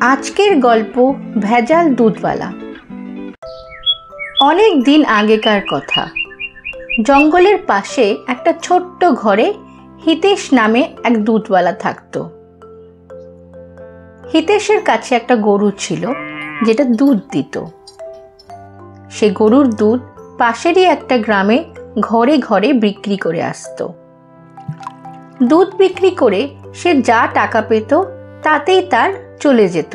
আজকের গল্প ভেজাল দুধওয়ালা। অনেক দিন আগেকার কথা। জঙ্গলের পাশে একটা ছোট্ট ঘরে হিতেশ নামে এক দুধওয়ালা থাকতো। হিতেশের কাছে একটা গরু ছিল যেটা দুধ দিত। সে গরুর দুধ পাশেরই একটা গ্রামে ঘরে ঘরে বিক্রি করে আসতো। দুধ বিক্রি করে সে যা টাকা পেত তাতেই তার চলে যেত।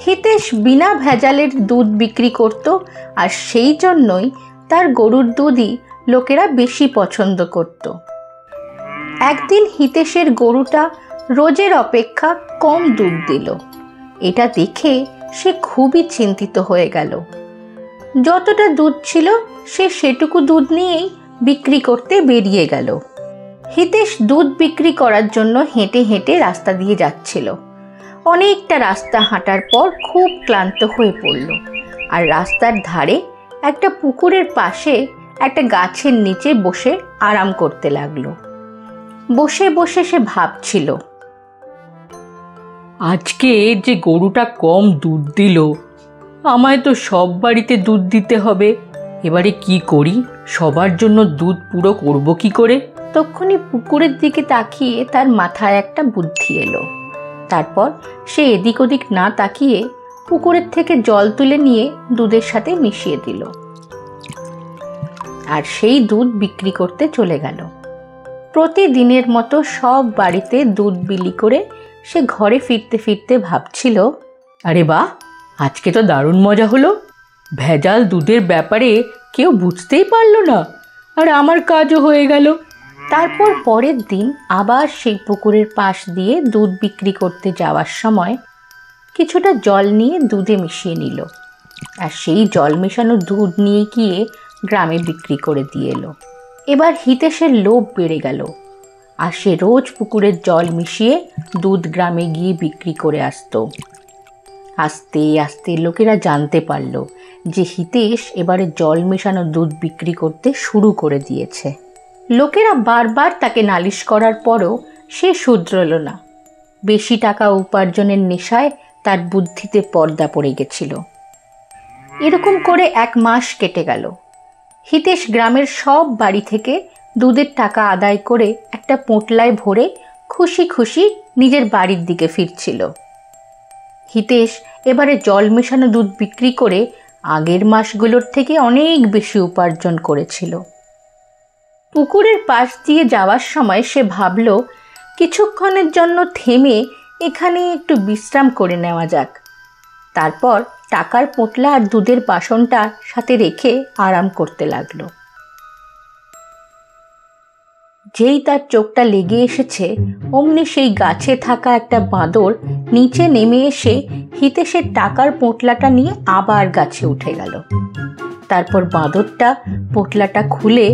হিতেশ বিনা ভেজালের দুধ বিক্রি করত, আর সেই জন্যই তার গরুর দুধই লোকেরা বেশি পছন্দ করত। একদিন হিতেশের গরুটা রোজের অপেক্ষা কম দুধ দিল। এটা দেখে সে খুবই চিন্তিত হয়ে গেল। যতটা দুধ ছিল সে সেটুকু দুধ নিয়েই বিক্রি করতে বেরিয়ে গেল। হিতেশ দুধ বিক্রি করার জন্য হেঁটে হেঁটে রাস্তা দিয়ে যাচ্ছিল। অনেকটা রাস্তা হাঁটার পর খুব ক্লান্ত হয়ে পড়ল, আর রাস্তার ধারে একটা পুকুরের পাশে একটা গাছের নিচে বসে আরাম করতে লাগলো। বসে বসে সে ভাবছিল, আজকে যে গরুটা কম দুধ দিল, আমায় তো সব বাড়িতে দুধ দিতে হবে। এবারে কি করি? সবার জন্য দুধ পুরো করব কি করে? তখনই পুকুরের দিকে তাকিয়ে তার মাথায় একটা বুদ্ধি এলো। তারপর সে এদিক ওদিক না তাকিয়ে পুকুরের থেকে জল তুলে নিয়ে দুধের সাথে মিশিয়ে দিল, আর সেই দুধ বিক্রি করতে চলে গেল। প্রতিদিনের মতো সব বাড়িতে দুধ বিলি করে সে ঘরে ফিরতে ফিরতে ভাবছিল, আরে বাহ, আজকে তো দারুণ মজা হলো। ভেজাল দুধের ব্যাপারে কেউ বুঝতেই পারলো না, আর আমার কাজও হয়ে গেল। তারপর পরের দিন আবার সেই পুকুরের পাশ দিয়ে দুধ বিক্রি করতে যাওয়ার সময় কিছুটা জল নিয়ে দুধে মিশিয়ে নিল, আর সেই জল মেশানো দুধ নিয়ে গিয়ে গ্রামে বিক্রি করে দিয়ে এলো। এবার হিতেশের লোভ বেড়ে গেল, আর সে রোজ পুকুরের জল মিশিয়ে দুধ গ্রামে গিয়ে বিক্রি করে আসতো। আস্তে আস্তে লোকেরা জানতে পারল যে হিতেশ এবারে জল মেশানো দুধ বিক্রি করতে শুরু করে দিয়েছে। লোকেরা বারবার তাকে নালিশ করার পরও সে শুধরল না। বেশি টাকা উপার্জনের নেশায় তার বুদ্ধিতে পর্দা পড়ে গেছিল। এরকম করে 1 মাস কেটে গেল। হিতেশ গ্রামের সব বাড়ি থেকে দুধের টাকা আদায় করে একটা পোঁটলায় ভরে খুশি খুশি নিজের বাড়ির দিকে ফিরছিল। হিতেশ এবারে জল মেশানো দুধ বিক্রি করে আগের মাসগুলোর থেকে অনেক বেশি উপার্জন করেছিল। পুকুরের পাশ দিয়ে যাওয়ার সময় সে ভাবল, কিছুক্ষণের জন্য থেমে এখানে একটু বিশ্রাম করে নেওয়া যাক। তারপর টাকার পোঁটলা আর দুধের বাসনটা সাথে রেখে আরাম করতে লাগলো। যেই তার চোখটা লেগে এসেছে, অমনি সেই গাছে থাকা একটা বাঁদর নিচে নেমে এসে হিতেশের টাকার পোঁটলাটা নিয়ে আবার গাছে উঠে গেল। তারপর বাঁদরটা পোঁটলাটা খুলে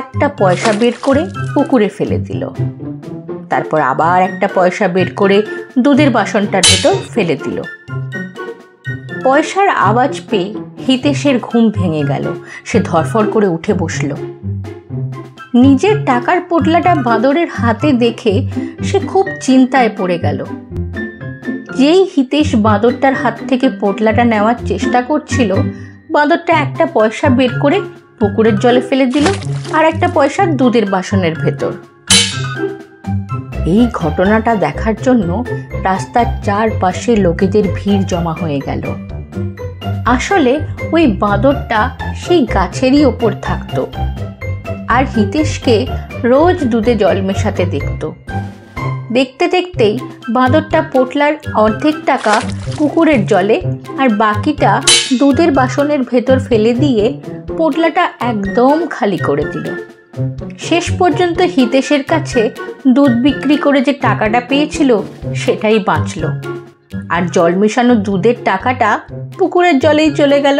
একটা পয়সা বের করে পুকুরে ফেলে দিল। তারপর আবার একটা পয়সা বের করে দুধের বাসনটার ভেতর ফেলে দিল। পয়সার আওয়াজ পেয়ে হিতেশের ঘুম ভেঙে গেল। সে ধরফর করে উঠে বসল। নিজের টাকার পোঁটলাটা বাঁদরের হাতে দেখে সে খুব চিন্তায় পড়ে গেল। যেই হিতেশ বাঁদরটার হাত থেকে পোঁটলাটা নেওয়ার চেষ্টা করছিল, বাঁদরটা একটা পয়সা বের করে পুকুরের জলে ফেলে দিল, আর একটা পয়সা দুধের বাসনের ভেতর। এই ঘটনাটা দেখার জন্য রাস্তার চারপাশে লোকেদের ভিড় জমা হয়ে গেল। আসলে ওই বাঁদরটা সেই গাছেরই ওপর থাকতো, আর হিতেশকে রোজ দুধে জল মেশাতে দেখত। দেখতে দেখতেই বাঁদরটা পোঁটলার অর্ধেক টাকা পুকুরের জলে আর বাকিটা দুধের বাসনের ভেতর ফেলে দিয়ে পোঁটলাটা একদম খালি করে দিল। শেষ পর্যন্ত হিতেশের কাছে দুধ বিক্রি করে যে টাকাটা পেয়েছিল সেটাই বাঁচল, আর জল মেশানো দুধের টাকাটা পুকুরের জলেই চলে গেল।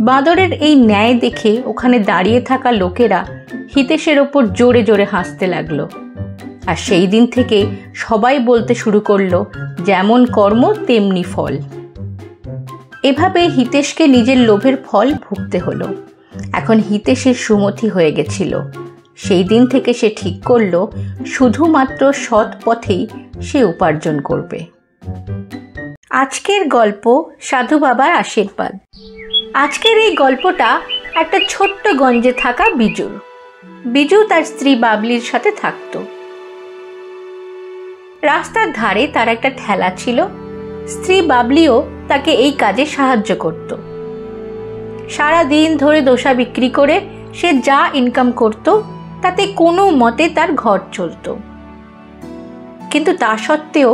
বাঁদরের এই ন্যায় দেখে ওখানে দাঁড়িয়ে থাকা লোকেরা হিতেশের ওপর জোরে জোরে হাসতে লাগলো, আর সেই দিন থেকে সবাই বলতে শুরু করলো, যেমন কর্ম তেমনি ফল। এভাবে হিতেশকে নিজের লোভের ফল ভুগতে হলো। এখন হিতেশের সুমতি হয়ে গেছিল, সেই দিন থেকে সে ঠিক করলো শুধুমাত্র সৎ পথেই সে উপার্জন করবে। আজকের গল্প সাধু বাবার আশীর্বাদ। আজকের এই গল্পটা একটা ছোট্ট গঞ্জে থাকা বিজুর। বিজু তার স্ত্রী বাবলির সাথে থাকতো। রাস্তার ধারে তার একটা ঠেলা ছিল। স্ত্রী বাবলিও তাকে এই কাজে সাহায্য করত। সারা দিন ধরে দোসা বিক্রি করে সে যা ইনকাম করত তাতে কোনো মতে তার ঘর চলত। কিন্তু তা সত্ত্বেও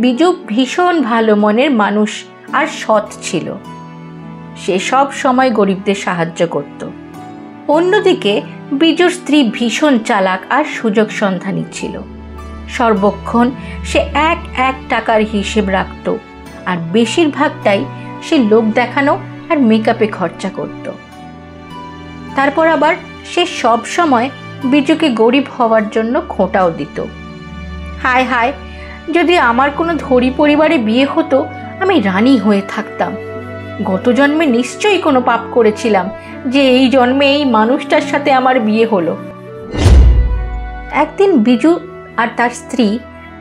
বিজু ভীষণ ভালো মনের মানুষ আর সৎ ছিল। সে সব সময় গরিবদের সাহায্য করত। অন্যদিকে বিজুর স্ত্রী ভীষণ চালাক আর সুযোগ সন্ধানী ছিল। সর্বক্ষণ সে এক এক টাকার হিসেব রাখত, আর বেশিরভাগটাই সে লোক দেখানো আর মেকআপে খরচা করত। তারপর আবার সে সব সময় বিজুকে গরিব হওয়ার জন্য খোঁটাও দিত। হায় হায়, যদি আমার কোনো ধনী পরিবারে বিয়ে হতো আমি রানী হয়ে থাকতাম। গত জন্মে নিশ্চয়ই কোনো পাপ করেছিলাম যে এই জন্মে এই মানুষটার সাথে আমার বিয়ে হলো। একদিন বিজু আর তার স্ত্রী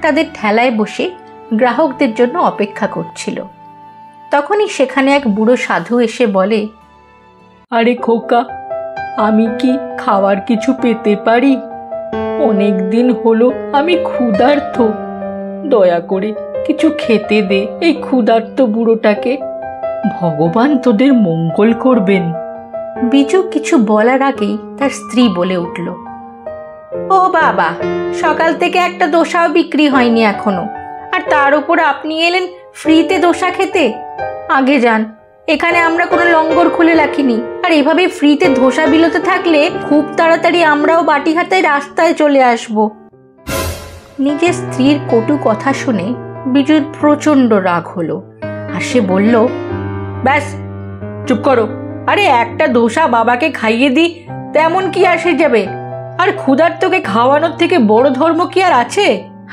তাদের ঠেলায় বসে গ্রাহকদের জন্য অপেক্ষা করছিল। তখনই সেখানে এক বুড়ো সাধু এসে বলে, আরে খোকা, আমি কি খাওয়ার কিছু পেতে পারি? অনেক দিন হলো আমি ক্ষুধার্ত, দয়া করে কিছু খেতে দে এই ক্ষুধার্ত বুড়োটাকে। ভগবান তোদের মঙ্গল করবেন। বিজু কিছু বলার আগেই তার স্ত্রী বলে উঠল, ও বাবা, সকাল থেকে একটা দোসাও বিক্রি হয়নি এখনো, আর তার উপর আপনি এলেন ফ্রিতে দোসা খেতে? আগে যান, এখানে আমরা কোনো লঙ্গর খুলে রাখিনি, আর এভাবে ফ্রিতে ধোসা বিলোতে থাকলে খুব তাড়াতাড়ি আমরাও বাটি হাতে রাস্তায় চলে আসব। নিজের স্ত্রীর কটু কথা শুনে বিজুর প্রচণ্ড রাগ হলো, আর সে বলল, ব্যাস চুপ করো। আরে একটা দোসা বাবাকে খাইয়ে দিই, তেমন কি আসে যাবে? আর ক্ষুধার্তকে খাওয়ানোর থেকে বড় ধর্ম কি আর আছে?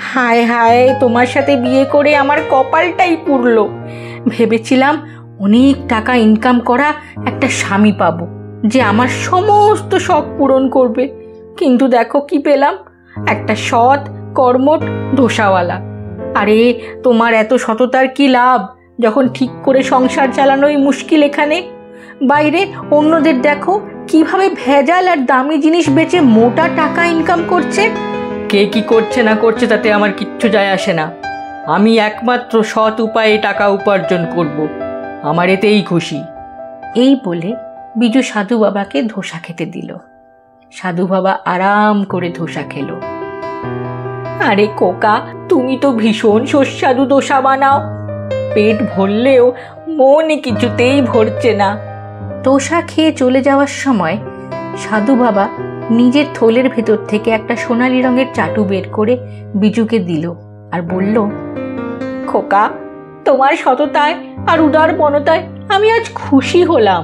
হায় হায়, তোমার সাথে বিয়ে করে আমার কপালটাই পুড়লো। ভেবেছিলাম অনেক টাকা ইনকাম করা একটা স্বামী পাবো যে আমার সমস্ত শখ পূরণ করবে, কিন্তু দেখো কি পেলাম, একটা সৎ কর্মঠ ধোসাওয়ালা। আরে তোমার এত সততার কি লাভ যখন ঠিক করে সংসার চালানোই মুশকিল এখানে? বাইরে অন্যদের দেখো কিভাবে ভেজাল আর দামি জিনিস বেচে মোটা টাকা ইনকাম করছে। কে কি করছে না করছে তাতে আমার কিচ্ছু যায় আসে না। আমি একমাত্র সৎ উপায়ে টাকা উপার্জন করব, আমার এতেই খুশি। এই বলে বিজু সাধু বাবাকে ধোসা খেতে দিল। সাধু বাবা আরাম করে ধোসা খেলো। আরে কোকা, তুমি তো ভীষণ সুস্বাদু দোসা বানাও, পেট ভরলেও মনে কিছুতেই ভরছে না। দোসা খেয়ে চলে যাওয়ার সময় সাধু বাবা নিজের থলের ভেতর থেকে একটা সোনালি রঙের চাটু বের করে বিজুকে দিল আর বলল, খোকা, তোমার সততায় আর উদার মনতায় আমি আজ খুশি হলাম।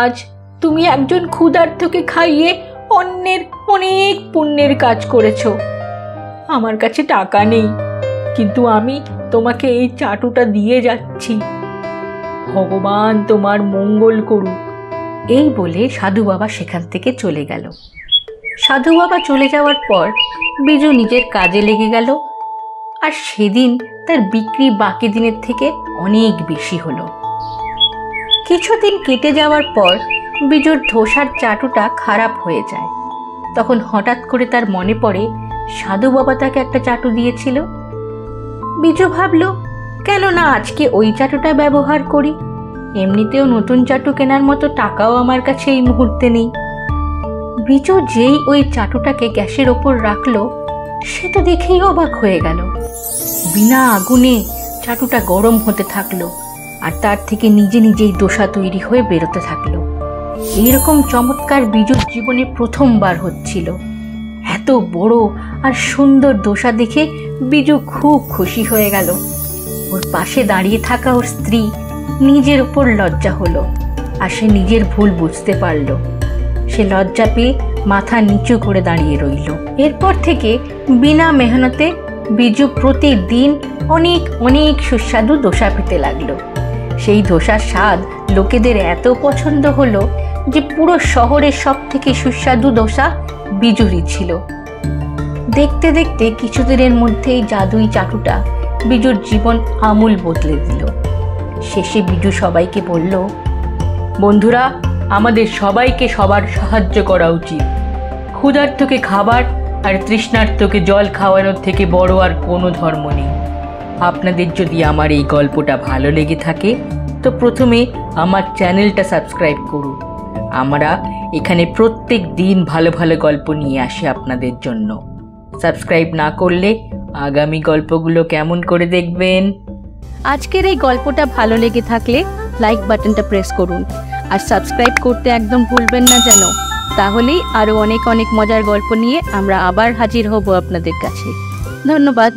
আজ তুমি একজন ক্ষুধার্তকে খাইয়ে অন্যের অনেক পুণ্যের কাজ করেছো। আমার কাছে টাকা নেই, কিন্তু আমি তোমাকে এই চাটুটা দিয়ে যাচ্ছি। ভগবান তোমার মঙ্গল করুক। এই বলে সাধু বাবা সেখান থেকে চলে গেল। সাধু বাবা চলে যাওয়ার পর বিজু নিজের কাজে লেগে গেল, আর সেদিন তার বিক্রি বাকি দিনের থেকে অনেক বেশি হলো। কিছুদিন কেটে যাওয়ার পর বিজুর ধোসার চাটুটা খারাপ হয়ে যায়। তখন হঠাৎ করে তার মনে পড়ে সাধু বাবা তাকে একটা চাটু দিয়েছিল। বিজু ভাবল, কেন না আজকে ওই চাটুটা ব্যবহার করি। এমনিতেও নতুন চাটু কেনার মতো টাকাও আমার কাছে এই মুহূর্তে নেই। বিজু যেই ওই চাটুটাকে গ্যাসের ওপর রাখলো, সে তো দেখেই অবাক হয়ে গেল। বিনা আগুনে চাটুটা গরম হতে থাকলো, আর তার থেকে নিজে নিজেই দোসা তৈরি হয়ে বেরোতে থাকলো। এইরকম চমৎকার বিজুর জীবনে প্রথমবার হচ্ছিল। এত বড় আর সুন্দর দোসা দেখে বিজু খুব খুশি হয়ে গেল। ওর পাশে দাঁড়িয়ে থাকা ওর স্ত্রী নিজের উপর লজ্জা হলো, আর সে নিজের ভুল বুঝতে পারল। সে লজ্জা পেয়ে মাথা নিচু করে দাঁড়িয়ে রইল। এরপর থেকে বিনা মেহনতে বিজু প্রতিদিন অনেক অনেক সুস্বাদু দোসা পেতে লাগলো। সেই দোসার স্বাদ লোকেদের এত পছন্দ হলো যে পুরো শহরের সব থেকে সুস্বাদু দোসা বিজুরই ছিল। দেখতে দেখতে কিছুদিনের মধ্যেই জাদুই চাটুটা বিজুর জীবন আমূল বদলে দিল। শেষে বিজু সবাইকে বলল, বন্ধুরা, আমাদের সবাইকে সবার সাহায্য করা উচিত। ক্ষুধার্তকে খাবার আর তৃষ্ণার্তকে জল খাওয়ানোর থেকে বড় আর কোনো ধর্ম নেই। আপনাদের যদি আমার এই গল্পটা ভালো লেগে থাকে তো প্রথমে আমার চ্যানেলটা সাবস্ক্রাইব করুন। আমরা এখানে প্রত্যেক দিন ভালো ভালো গল্প নিয়ে আসি আপনাদের জন্য। সাবস্ক্রাইব না করলে আগামী গল্পগুলো কেমন করে দেখবেন? আজকের এই গল্পটা ভালো লেগে থাকলে লাইক বাটনটা প্রেস করুন আর সাবস্ক্রাইব করতে একদম ভুলবেন না যেন। তাহলেই আরও অনেক অনেক মজার গল্প নিয়ে আমরা আবার হাজির হব আপনাদের কাছে। ধন্যবাদ।